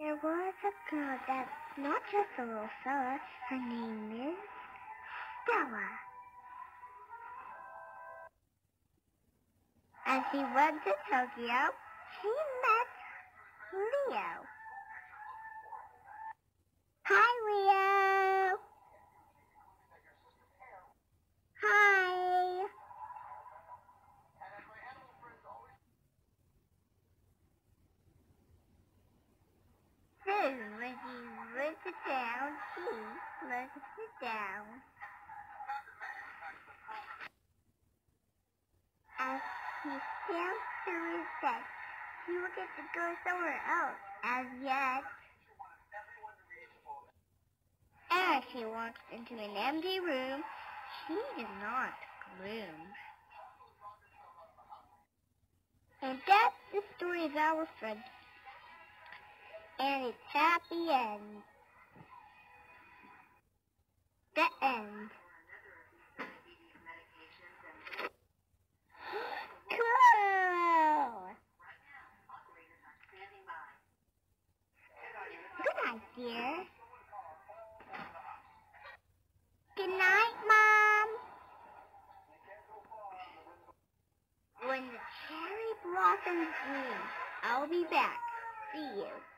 There was a girl that's not just a little fella. Her name is Stella. As she went to Tokyo, she met Leo. Hi, Leo. Hi. So, when he went to town, he let her down. As he sailed through his deck, he will get to go somewhere else as yet. As she walks into an empty room, she is not gloom. And that's the story of our friend. And it's happy end. The end. Cool! Good night, dear. Good night, Mom. When the cherry blossoms bloom, I'll be back. See you.